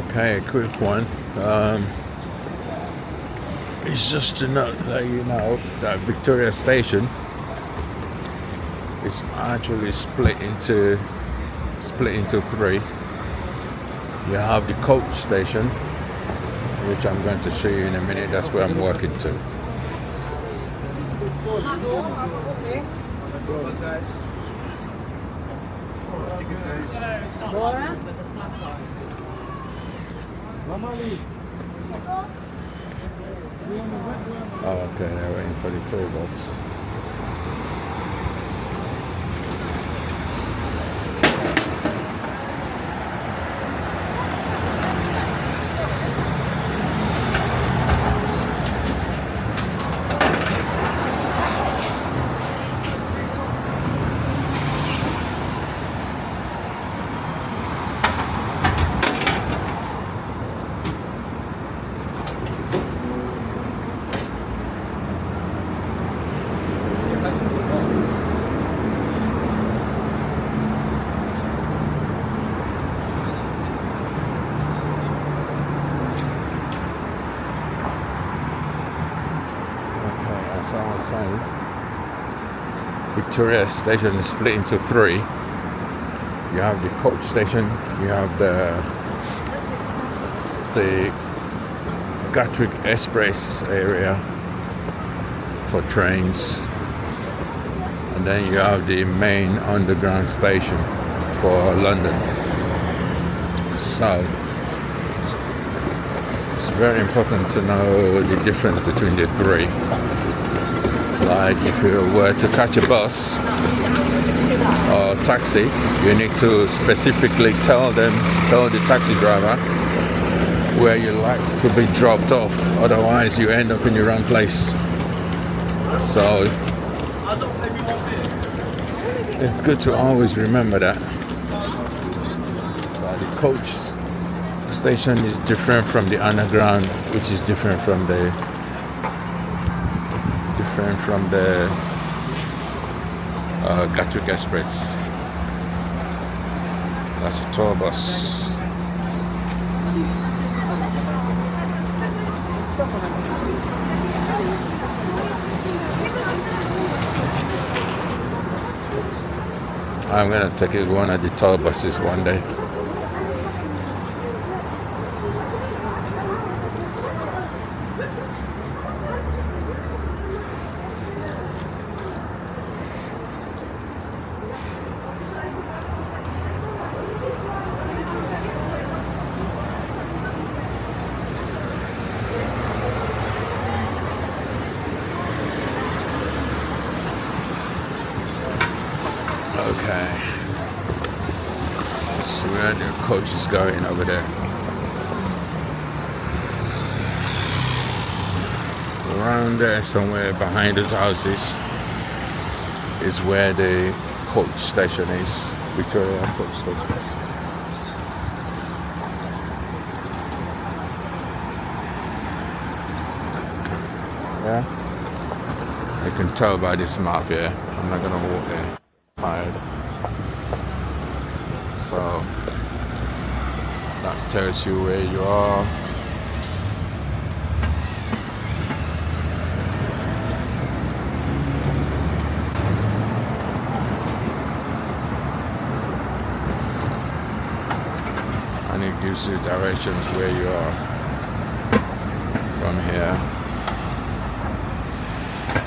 Okay, a quick one. It's just to let you know that Victoria Station is actually split into three. You have the coach station, which I'm going to show you in a minute. That's where I'm walking to. Oh, okay, they're waiting for the tour bus. Victoria Station is split into three. You have the coach station, you have the Gatwick Express area for trains, and then you have the main underground station for London. So it's very important to know the difference between the three. Like if you were to catch a bus or taxi, you need to specifically tell the taxi driver where you like to be dropped off. Otherwise, you end up in the wrong place. So it's good to always remember that. The coach station is different from the underground, which is different from the Gatwick Express. That's a tour bus. I'm gonna take one of the tour buses one day. Okay, so where the coach is going over there. Around there somewhere behind those houses is where the coach station is, Victoria Coach Station. Yeah, you can tell by this map here. I'm not gonna walk there. Tired. So that tells you where you are. And it gives you directions where you are from here,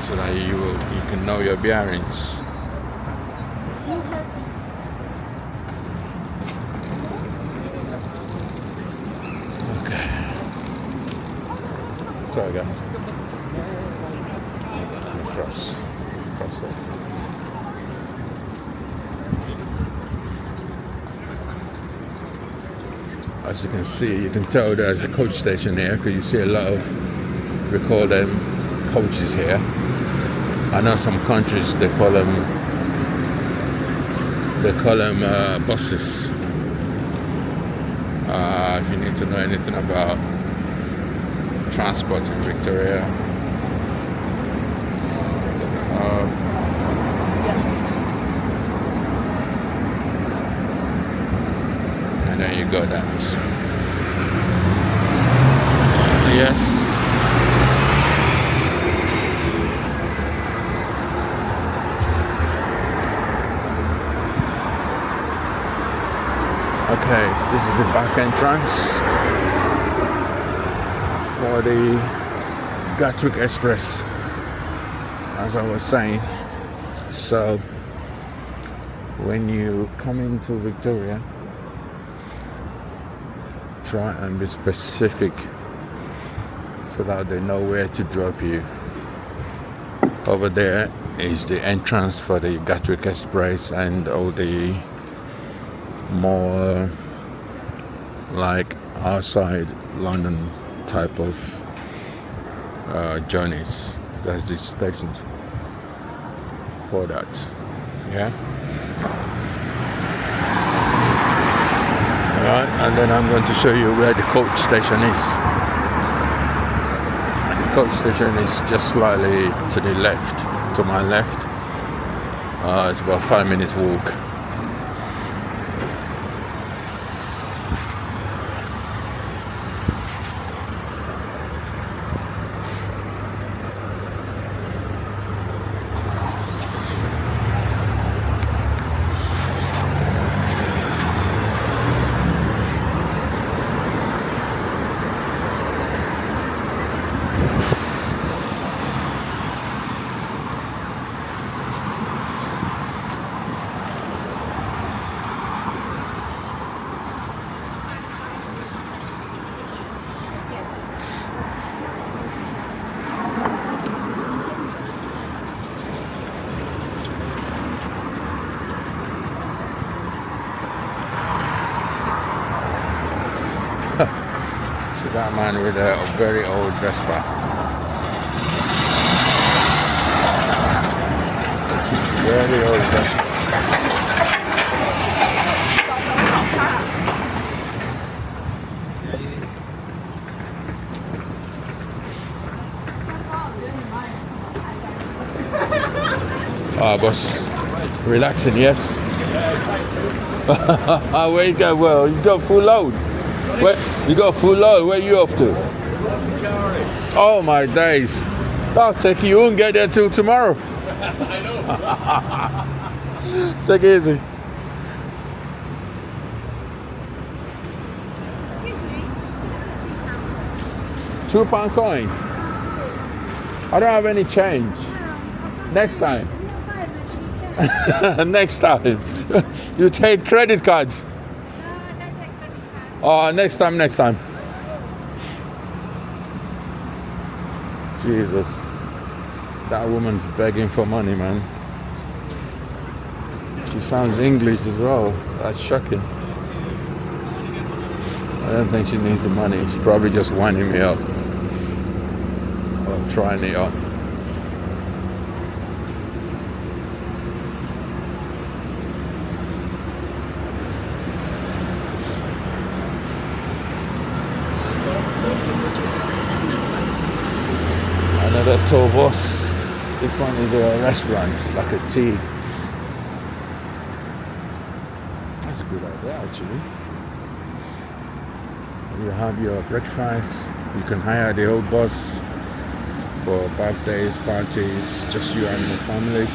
so that you can know your bearings. Sorry guys. Cross there. As you can see, you can tell there's a coach station here, because you see a lot of, we call them coaches here. I know some countries they call them buses. If you need to know anything about transport in Victoria, and then you got that This is the back entrance for the Gatwick Express, as I was saying. So when you come into Victoria, try and be specific so that they know where to drop you. Over there is the entrance for the Gatwick Express and all the more like outside London type of journeys. There's the stations for that. Yeah. Alright, and then I'm going to show you where the coach station is. The coach station is just slightly to the left, to my left. It's about 5 minutes walk. That man with a very old Vespa. Very old Vespa. Boss, relaxing, yes? Where you go? Well, you got full load. Where you got full load? Where you off to? Oh my days! I'll take you. You won't get there till tomorrow. I know. Take it easy. Excuse me. £2 coin. I don't have any change. Next time. Next time. You take credit cards. Oh, next time. Jesus. That woman's begging for money, man. She sounds English as well. That's shocking. I don't think she needs the money. She's probably just winding me up. Or trying it out. Another tour bus. This one is a restaurant, like a tea. That's a good idea, actually. You have your breakfast. You can hire the whole bus for birthdays, parties, just you and your family.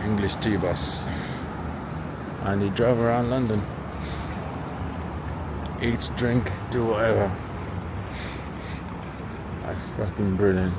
English tea bus. And you drive around London. Eat, drink, do whatever. That's fucking brilliant.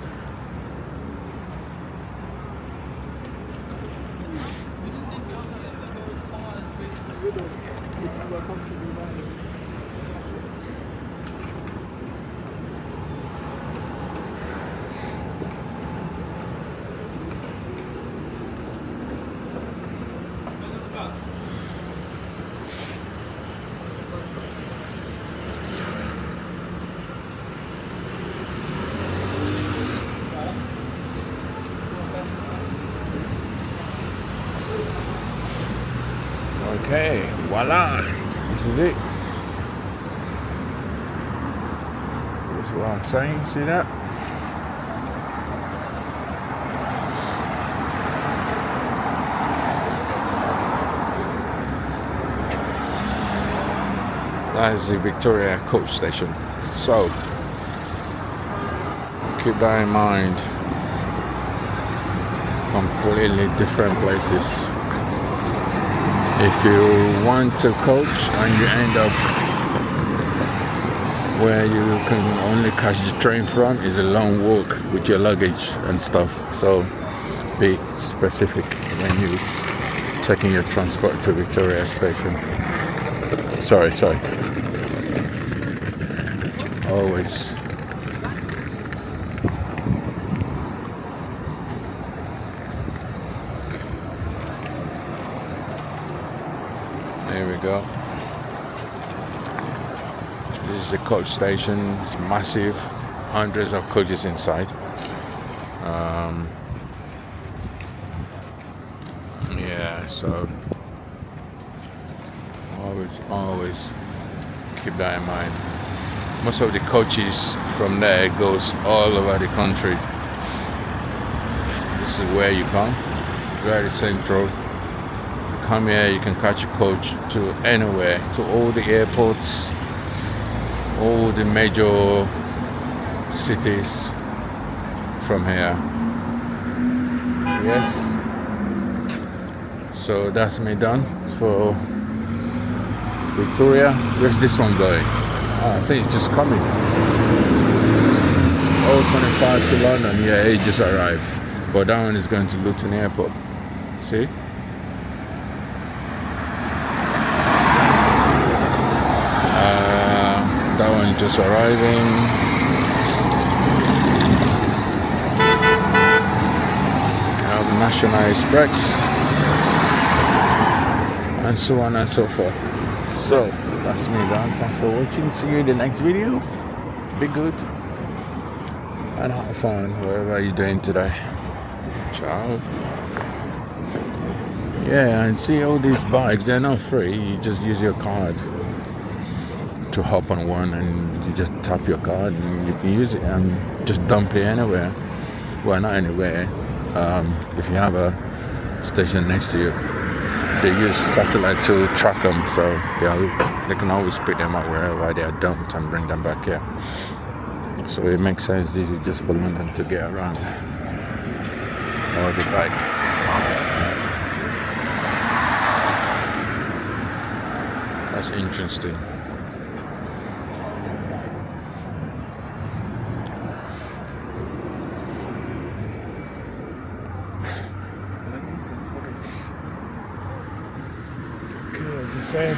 Okay, voila, this is it. This is what I'm saying, see that? That is the Victoria coach station. So, keep that in mind. Completely different places. If you want to coach and you end up where you can only catch the train from, is a long walk with your luggage and stuff. So be specific when you checking your transport to Victoria Station. Sorry. Always. There we go. This is the coach station. It's massive. Hundreds of coaches inside. Yeah, so always keep that in mind. Most of the coaches from there goes all over the country. This is where you come. Very central. Come here, you can catch a coach to anywhere, to all the airports, all the major cities from here. Yes. So that's me done for Victoria. Where's this one going? I think it's just coming. 025 to London. Yeah, it just arrived. But that one is going to Luton Airport. See? That one just arriving. National Express, and so on and so forth. So that's me done. Thanks for watching. See you in the next video. Be good and have fun whatever you're doing today. Ciao. Yeah, and see all these bikes, they're not free. You just use your card to hop on one, and you just tap your card and you can use it and just dump it anywhere. Well, not anywhere. If you have a station next to you, they use satellite to track them, so they can always pick them up wherever they are dumped and bring them back here. So it makes sense. This is just for London to get around, or the bike. That's interesting. Said,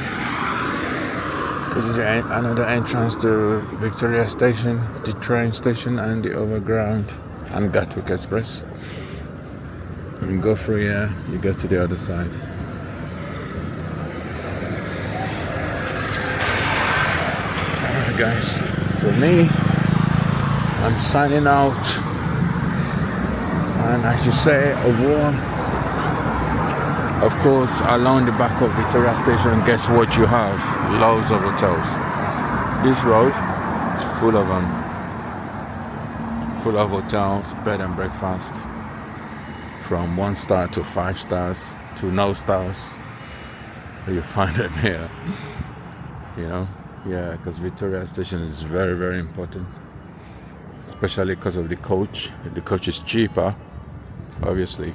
this is another entrance to Victoria Station, the train station, and the overground and Gatwick Express. You go through here, you get to the other side. Alright guys, for me, I'm signing out, and I should say au revoir. Of course, along the back of Victoria Station, guess what you have? Loads of hotels. This road is full of them. Full of hotels, bed and breakfast. From 1 star to 5 stars to no stars. You find them here. You know? Yeah, because Victoria Station is very, very important. Especially because of the coach. The coach is cheaper, obviously.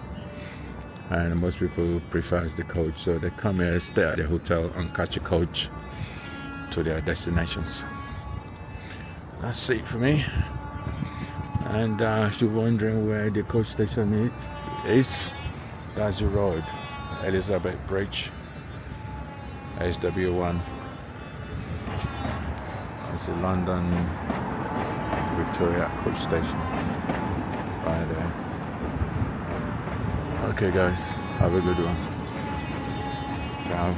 And most people prefer the coach, so they come here, stay at the hotel and catch a coach to their destinations. That's it for me. And if you're wondering where the coach station is, that's the road, Elizabeth Bridge, SW1. It's the London Victoria coach station right there. Okay guys, have a good one. Ciao.